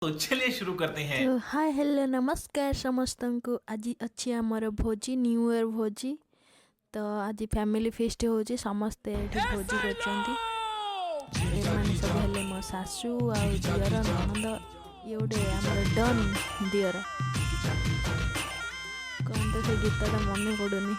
तो चलिए शुरू करते हैं। तो हाय हेलो नमस्कार समस्त को। आज अच्छी आमर भोजी न्यू इयर भोजी। तो आज फैमिली फेस्ट हो समस्ते ये भोजी कर सब हेले मो सासू आ दियर ननद ये गोटे आमर डन दियर कौन तो से गीतटा मन पड़ुनी।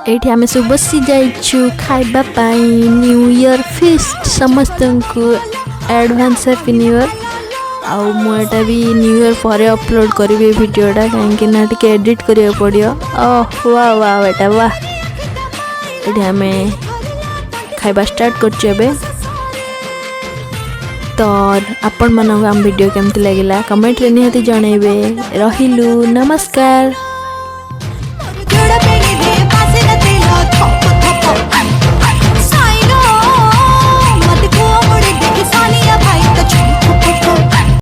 एठी आमे सब बसी जाइछु खाइबा पाई न्यू इयर फीस्ट समस्त को एडवांस हैप्पी न्यू इयर। आउ मोटा भी न्यू इयर पर अपलोड करी वीडियोटा कहीं ना टिके एडिट करिया पड़ियो। ओह वाह वाह बेटा वाह। एठी आमे खाइबा स्टार्ट करछु एबे। तो आपण मानक आम वीडियो केमती लागिला कमेंट रे निहाती जणैबे। रहिलु नमस्कार।